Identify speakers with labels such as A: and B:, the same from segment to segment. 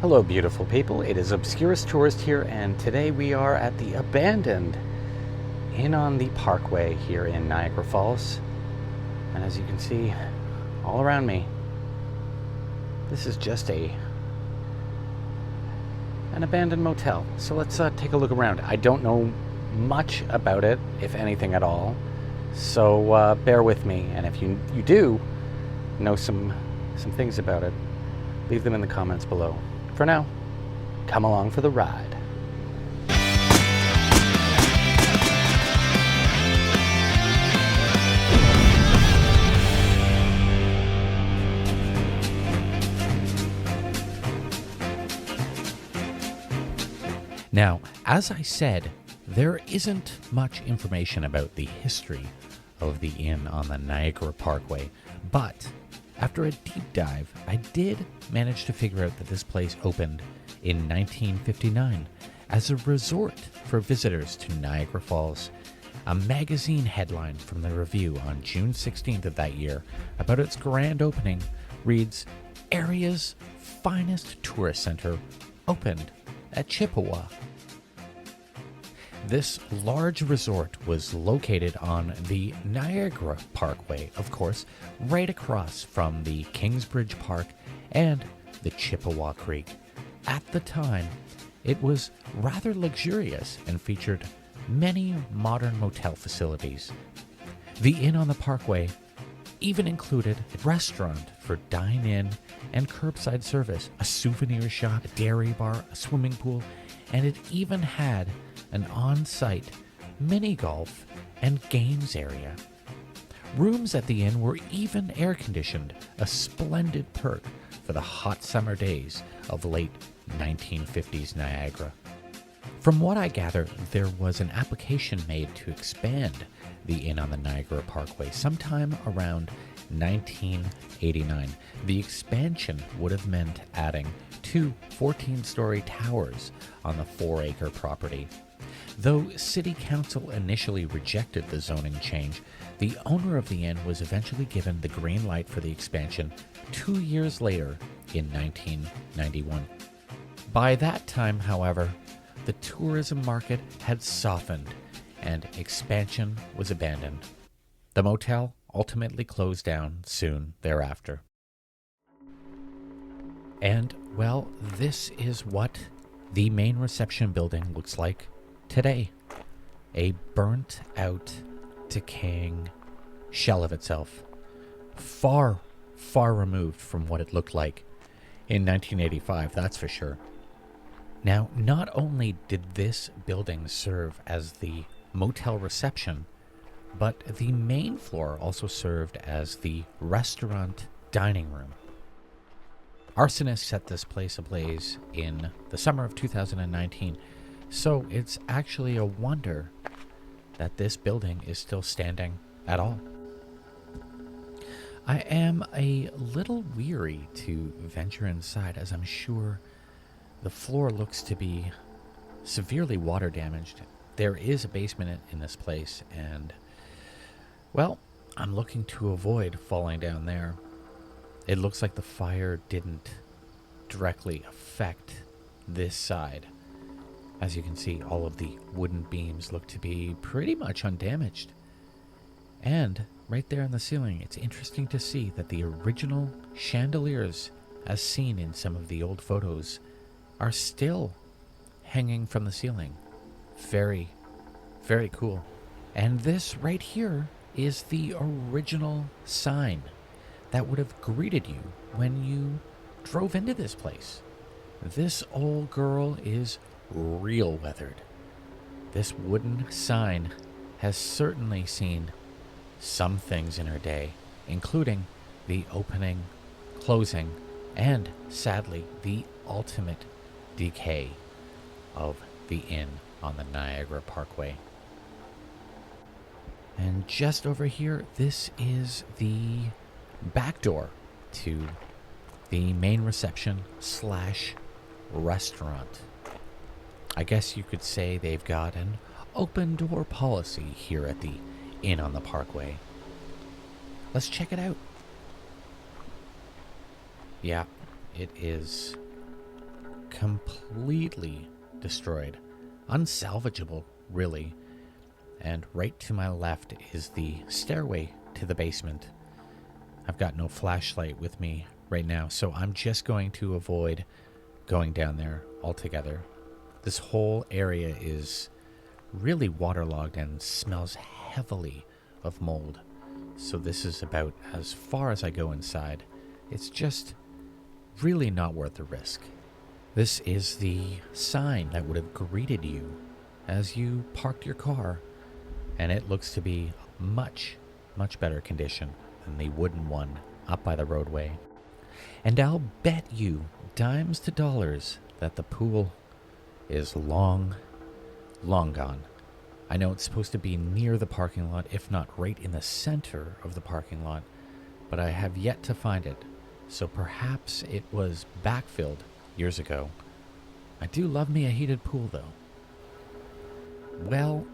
A: Hello, beautiful people. It is Obscurist Tourist here, and today we are at the abandoned Inn on the Parkway here in Niagara Falls. And as you can see all around me, this is just an abandoned motel. So let's take a look around. I don't know much about it, if anything at all. So bear with me, and if you do know some things about it, leave them in the comments below. For now, come along for the ride.
B: Now, as I said, there isn't much information about the history of the inn on the Niagara Parkway, but after a deep dive, I did manage to figure out that this place opened in 1959 as a resort for visitors to Niagara Falls. A magazine headline from the Review on June 16th of that year about its grand opening reads, "Area's finest tourist center opened at Chippewa." This large resort was located on the Niagara Parkway, of course, right across from the Kingsbridge Park and the Chippewa Creek. At the time, it was rather luxurious and featured many modern motel facilities. The Inn on the Parkway even included a restaurant for dine-in and curbside service, a souvenir shop, a dairy bar, a swimming pool, and it even had an on-site mini-golf and games area. Rooms at the inn were even air-conditioned, a splendid perk for the hot summer days of late 1950s Niagara. From what I gather, there was an application made to expand the inn on the Niagara Parkway sometime around 1989. The expansion would have meant adding 2 14-story towers on the 4-acre property. Though City Council initially rejected the zoning change, the owner of the inn was eventually given the green light for the expansion 2 years later in 1991. By that time, however, the tourism market had softened and expansion was abandoned. The motel ultimately closed down soon thereafter. And, well, this is what the main reception building looks like today. A burnt out, decaying shell of itself. Far, far removed from what it looked like in 1985, that's for sure. Now, not only did this building serve as the motel reception, but the main floor also served as the restaurant dining room. Arsonists set this place ablaze in the summer of 2019, so it's actually a wonder that this building is still standing at all. I am a little weary to venture inside, as I'm sure the floor looks to be severely water damaged. There is a basement in this place, and, well, I'm looking to avoid falling down there. It looks like the fire didn't directly affect this side. As you can see, all of the wooden beams look to be pretty much undamaged. And right there on the ceiling, it's interesting to see that the original chandeliers, as seen in some of the old photos, are still hanging from the ceiling. Very, very cool. And this right here is the original sign that would have greeted you when you drove into this place. This old girl is real weathered. This wooden sign has certainly seen some things in her day, including the opening, closing, and, sadly, the ultimate decay of the inn on the Niagara Parkway. And just over here, this is the back door to the main reception / restaurant. I guess you could say they've got an open door policy here at the Inn on the Parkway. Let's check it out. Yeah, it is completely destroyed, unsalvageable, really. And right to my left is the stairway to the basement. I've got no flashlight with me right now, so I'm just going to avoid going down there altogether. This whole area is really waterlogged and smells heavily of mold. So this is about as far as I go inside. It's just really not worth the risk. This is the sign that would have greeted you as you parked your car, and it looks to be much, much better condition than the wooden one up by the roadway. And I'll bet you dimes to dollars that the pool is long, long gone. I know it's supposed to be near the parking lot, if not right in the center of the parking lot, but I have yet to find it. So perhaps it was backfilled years ago. I do love me a heated pool, though. Well,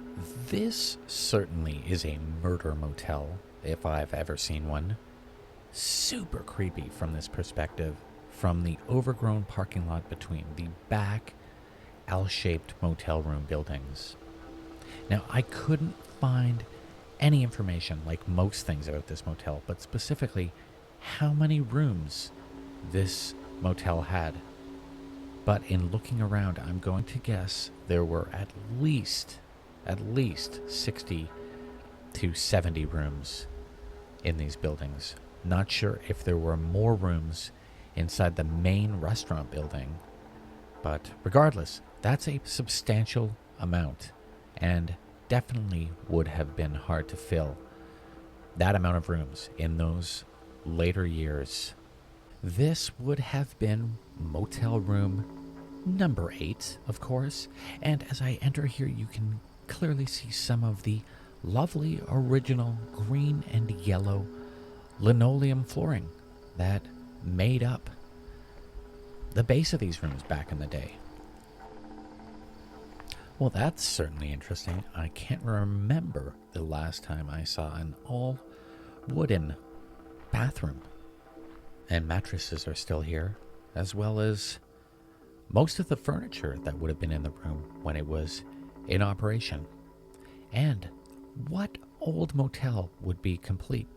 B: this certainly is a murder motel, if I've ever seen one. Super creepy from this perspective, from the overgrown parking lot between the back L-shaped motel room buildings. Now, I couldn't find any information, like most things about this motel, but specifically how many rooms this motel had. But in looking around, I'm going to guess there were at least 60 to 70 rooms in these buildings. Not sure if there were more rooms inside the main restaurant building, but regardless, that's a substantial amount and definitely would have been hard to fill that amount of rooms in those later years. This would have been motel room number 8, of course, and as I enter here, you can clearly see some of the lovely original green and yellow linoleum flooring that made up the base of these rooms back in the day. Well, that's certainly interesting. I can't remember the last time I saw an all-wooden bathroom. And mattresses are still here, as well as most of the furniture that would have been in the room when it was in operation. And what old motel would be complete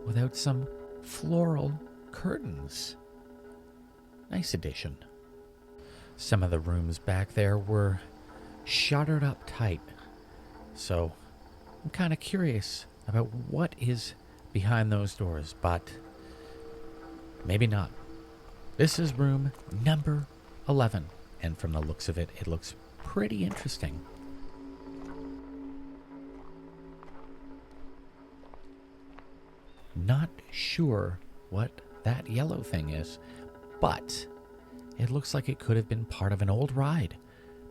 B: without some floral curtains? Nice addition. Some of the rooms back there were shuttered up tight, so I'm kind of curious about what is behind those doors, but maybe not. This is room number 11, and from the looks of it, it looks pretty interesting. Not sure what that yellow thing is, but it looks like it could have been part of an old ride.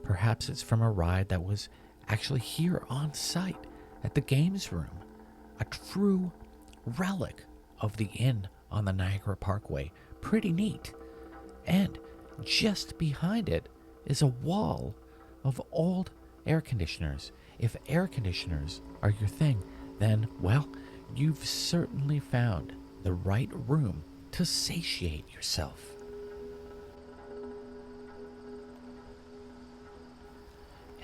B: Perhaps it's from a ride that was actually here on site at the games room. A true relic of the inn on the Niagara Parkway. Pretty neat. And just behind it is a wall of old air conditioners. If air conditioners are your thing, then, well, you've certainly found the right room to satiate yourself.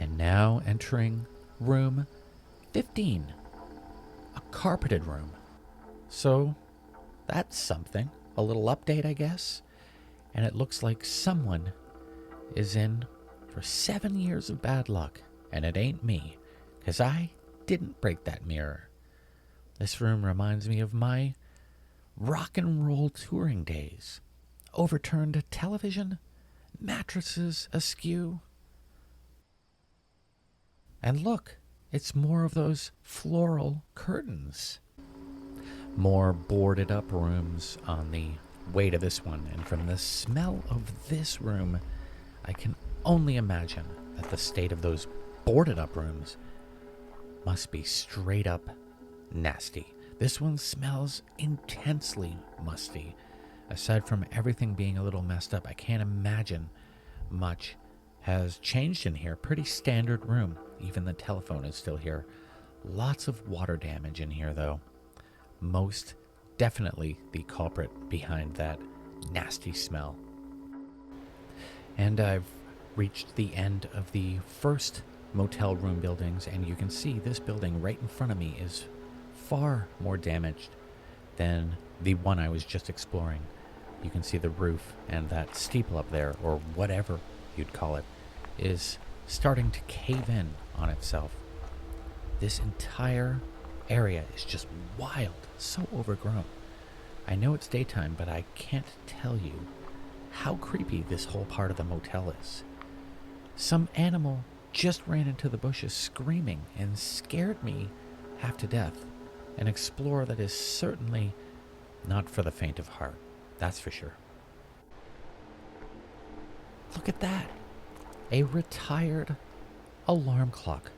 B: And now entering room 15, a carpeted room. So that's something, a little update, I guess. And it looks like someone is in for 7 years of bad luck, and it ain't me, because I didn't break that mirror. This room reminds me of my rock and roll touring days. Overturned television, mattresses askew. And look, it's more of those floral curtains. More boarded up rooms on the way to this one, and from the smell of this room, I can only imagine that the state of those boarded up rooms must be straight up nasty. This one smells intensely musty. Aside from everything being a little messed up, I can't imagine much has changed in here. Pretty standard room. Even the telephone is still here. Lots of water damage in here, though. Most definitely the culprit behind that nasty smell. And I've reached the end of the first motel room buildings, and you can see this building right in front of me is far more damaged than the one I was just exploring. You can see the roof, and that steeple up there, or whatever you'd call it, is starting to cave in on itself. This entire area is just wild, so overgrown. I know it's daytime, but I can't tell you how creepy this whole part of the motel is. Some animal just ran into the bushes screaming and scared me half to death. An explorer that is certainly not for the faint of heart, that's for sure. Look at that. A retired alarm clock.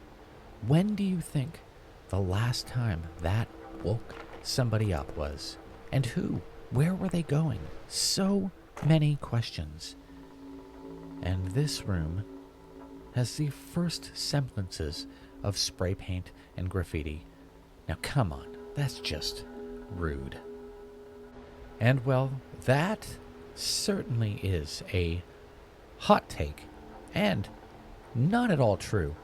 B: When do you think the last time that woke somebody up was? And who? Where were they going? So many questions. And this room has the first semblances of spray paint and graffiti. Now come on, that's just rude. And well, that certainly is a hot take, and not at all true.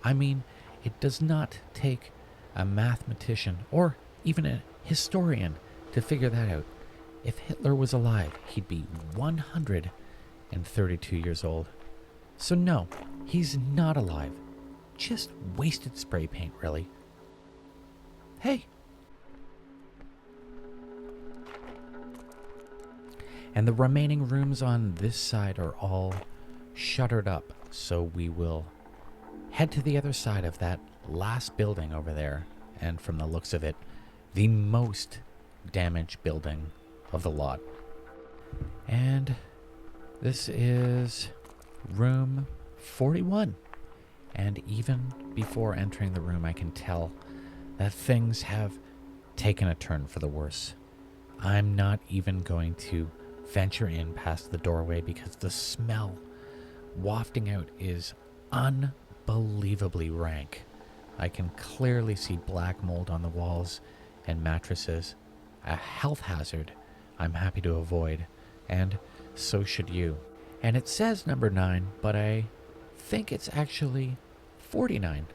B: I mean, it does not take a mathematician or even a historian to figure that out. If Hitler was alive, he'd be 132 years old. So no, he's not alive. Just wasted spray paint, really. Hey. And the remaining rooms on this side are all shuttered up, so we will head to the other side of that last building over there, and from the looks of it, the most damaged building of the lot. And this is room 41. And even before entering the room, I can tell that things have taken a turn for the worse. I'm not even going to venture in past the doorway because the smell wafting out is unbelievably rank. I can clearly see black mold on the walls and mattresses, a health hazard I'm happy to avoid, and so should you. And it says number 9, but I think it's actually 49.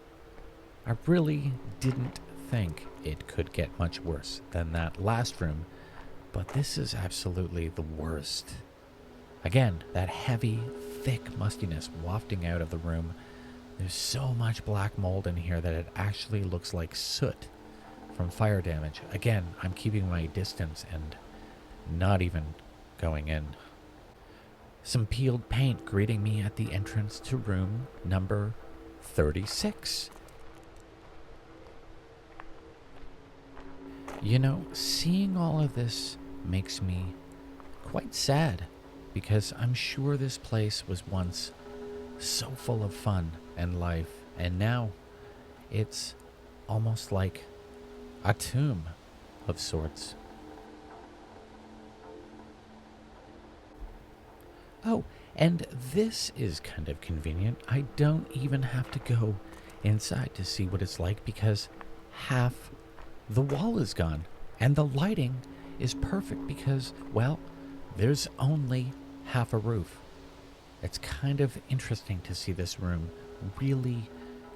B: I really didn't think it could get much worse than that last room, but this is absolutely the worst. Again, that heavy, thick mustiness wafting out of the room. There's so much black mold in here that it actually looks like soot from fire damage. Again, I'm keeping my distance and not even going in. Some peeled paint greeting me at the entrance to room number 36. You know, seeing all of this makes me quite sad, because I'm sure this place was once so full of fun and life, and now it's almost like a tomb of sorts. Oh, and this is kind of convenient. I don't even have to go inside to see what it's like, because half the wall is gone, and the lighting is perfect because, well, there's only half a roof. It's kind of interesting to see this room really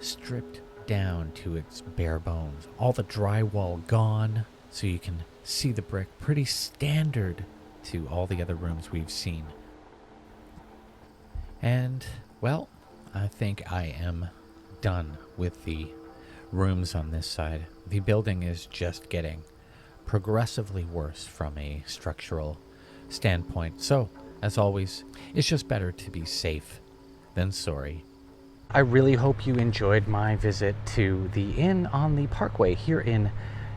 B: stripped down to its bare bones. All the drywall gone, so you can see the brick. Pretty standard to all the other rooms we've seen. And, well, I think I am done with the rooms on this side. The building is just getting progressively worse from a structural standpoint. So, as always, it's just better to be safe than sorry.
A: I really hope you enjoyed my visit to the Inn on the Parkway here in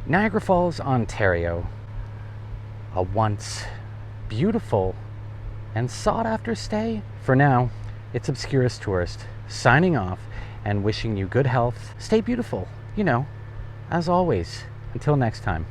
A: Niagara Falls, Ontario. A once beautiful and sought-after stay. For now, it's Obscurist Tourist, signing off and wishing you good health. Stay beautiful, you know, as always. Until next time.